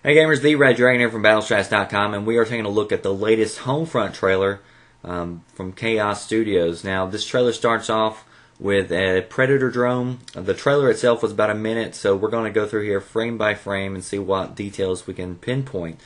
Hey gamers, the Red Dragon here from Battlestrats.com, and we are taking a look at the latest Homefront trailer from Chaos Studios. Now, this trailer starts off with a Predator drone. The trailer itself was about a minute, so we're going to go through here frame by frame and see what details we can pinpoint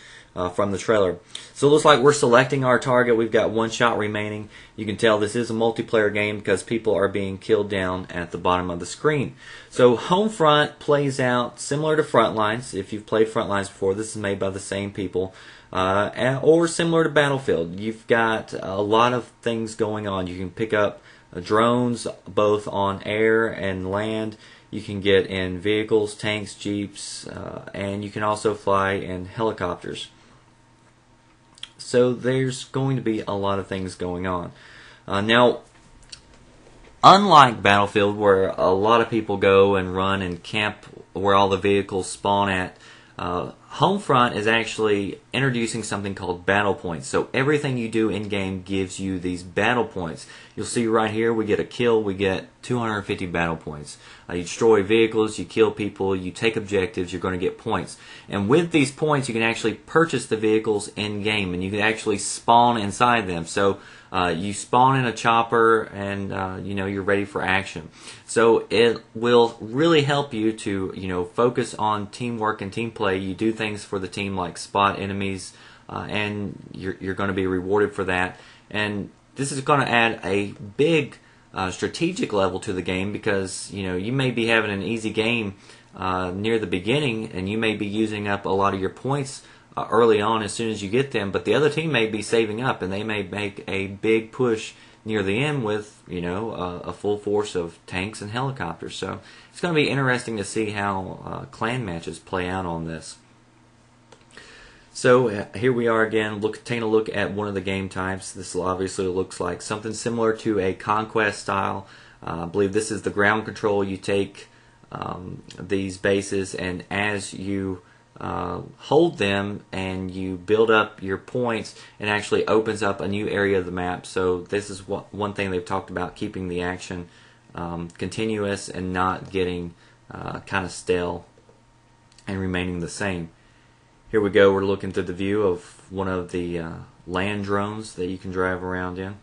from the trailer. So it looks like we're selecting our target. We've got one shot remaining. You can tell this is a multiplayer game because people are being killed down at the bottom of the screen. So Homefront plays out similar to Frontlines. If you've played Frontlines before, this is made by the same people. Or similar to Battlefield. You've got a lot of things going on. You can pick up drones both on air and land. You can get in vehicles, tanks, jeeps, and you can also fly in helicopters. So there's going to be a lot of things going on. Now, unlike Battlefield, where a lot of people go and run and camp where all the vehicles spawn at, Homefront is actually introducing something called battle points. So everything you do in-game gives you these battle points. You'll see right here, we get a kill, we get 250 battle points. You destroy vehicles, you kill people, you take objectives, you're going to get points. And with these points, you can actually purchase the vehicles in-game, and you can actually spawn inside them. So you spawn in a chopper, and you're ready for action. So it will really help you to focus on teamwork and team play. You do things for the team like spot enemies, and you're going to be rewarded for that. And this is going to add a big strategic level to the game, because you may be having an easy game near the beginning, and you may be using up a lot of your points early on as soon as you get them, but the other team may be saving up, and they may make a big push near the end with a full force of tanks and helicopters. So it's going to be interesting to see how clan matches play out on this. So here we are again, taking a look at one of the game types. This obviously looks like something similar to a conquest style. I believe this is the ground control. You take these bases, and as you hold them and you build up your points, it actually opens up a new area of the map. So this is one thing they've talked about, keeping the action continuous and not getting kind of stale and remaining the same. Here we go, we're looking through the view of one of the land drones that you can drive around in.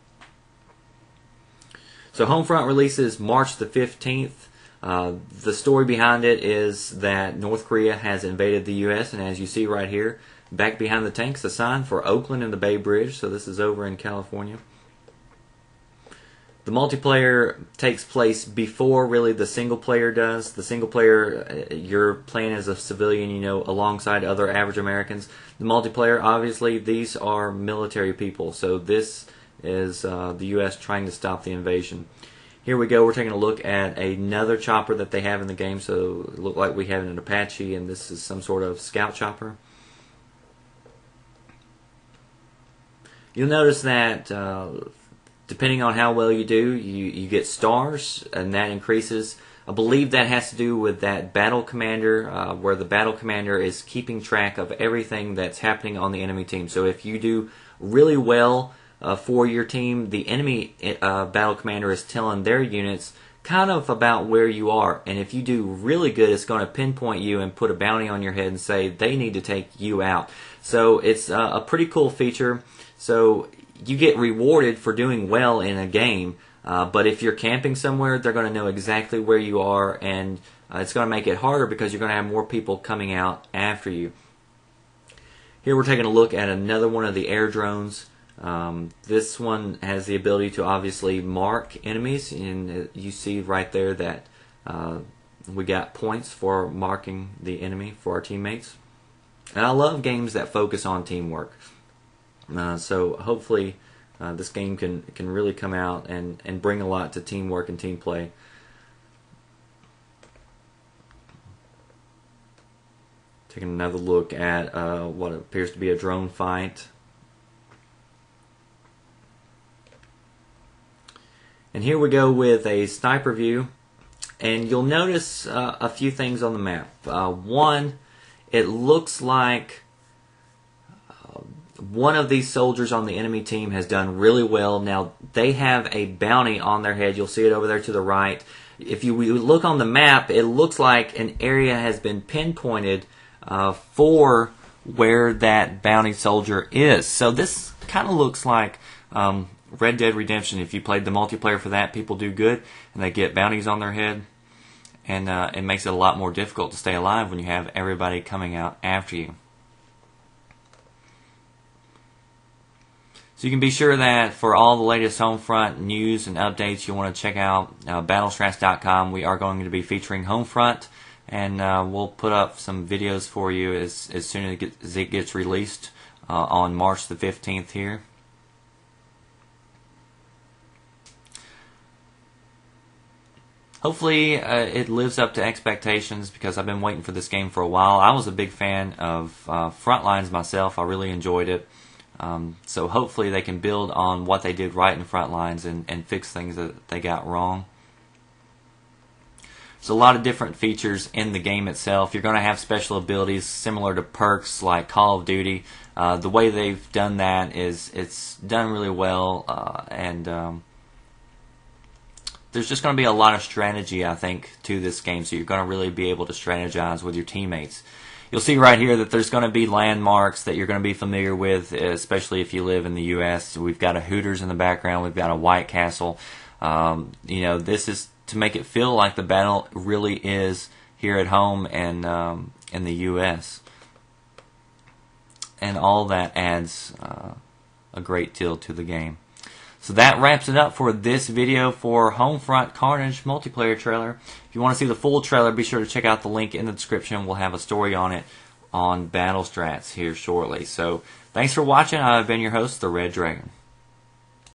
So Homefront releases March the 15th. The story behind it is that North Korea has invaded the U.S., and as you see right here, back behind the tanks, a sign for Oakland and the Bay Bridge. So this is over in California. The multiplayer takes place before really the single player does. The single player, you're playing as a civilian, alongside other average Americans. The multiplayer, obviously, these are military people. So this is the U.S. trying to stop the invasion. Here we go, we're taking a look at another chopper that they have in the game. So it looks like we have an Apache, and this is some sort of scout chopper. You'll notice that depending on how well you do, you get stars, and that increases. I believe that has to do with that battle commander, where the battle commander is keeping track of everything that's happening on the enemy team. So if you do really well for your team, the enemy battle commander is telling their units kind of about where you are. And if you do really good, it's going to pinpoint you and put a bounty on your head and say they need to take you out. So it's a pretty cool feature. So you get rewarded for doing well in a game, but if you're camping somewhere, they're going to know exactly where you are, and it's going to make it harder because you're going to have more people coming out after you. Here we're taking a look at another one of the air drones. This one has the ability to obviously mark enemies, and you see right there that we got points for marking the enemy for our teammates. And I love games that focus on teamwork. So hopefully this game can really come out and bring a lot to teamwork and team play. Taking another look at what appears to be a drone fight. And here we go with a sniper view, and you'll notice a few things on the map. One, it looks like one of these soldiers on the enemy team has done really well. Now, they have a bounty on their head. You'll see it over there to the right. If you look on the map, it looks like an area has been pinpointed for where that bounty soldier is. So this kind of looks like Red Dead Redemption. If you played the multiplayer for that, people do good and they get bounties on their head, and it makes it a lot more difficult to stay alive when you have everybody coming out after you. So you can be sure that for all the latest Homefront news and updates, you want to check out battlestrats.com. We are going to be featuring Homefront, and we'll put up some videos for you as soon as it gets released on March the 15th here. Hopefully it lives up to expectations, because I've been waiting for this game for a while. I was a big fan of Frontlines myself. I really enjoyed it. So hopefully they can build on what they did right in Frontlines and fix things that they got wrong. There's a lot of different features in the game itself. You're going to have special abilities similar to perks like Call of Duty. The way they've done that is it's done really well, and there's just going to be a lot of strategy, I think, to this game, so you're going to really be able to strategize with your teammates. You'll see right here that there's going to be landmarks that you're going to be familiar with, especially if you live in the U.S. We've got a Hooters in the background. We've got a White Castle. You know, this is to make it feel like the battle really is here at home and in the U.S. And all that adds a great deal to the game. So that wraps it up for this video for Homefront Carnage multiplayer trailer. If you want to see the full trailer, be sure to check out the link in the description. We'll have a story on it on Battle Strats here shortly. So thanks for watching. I've been your host, the Red Dragon.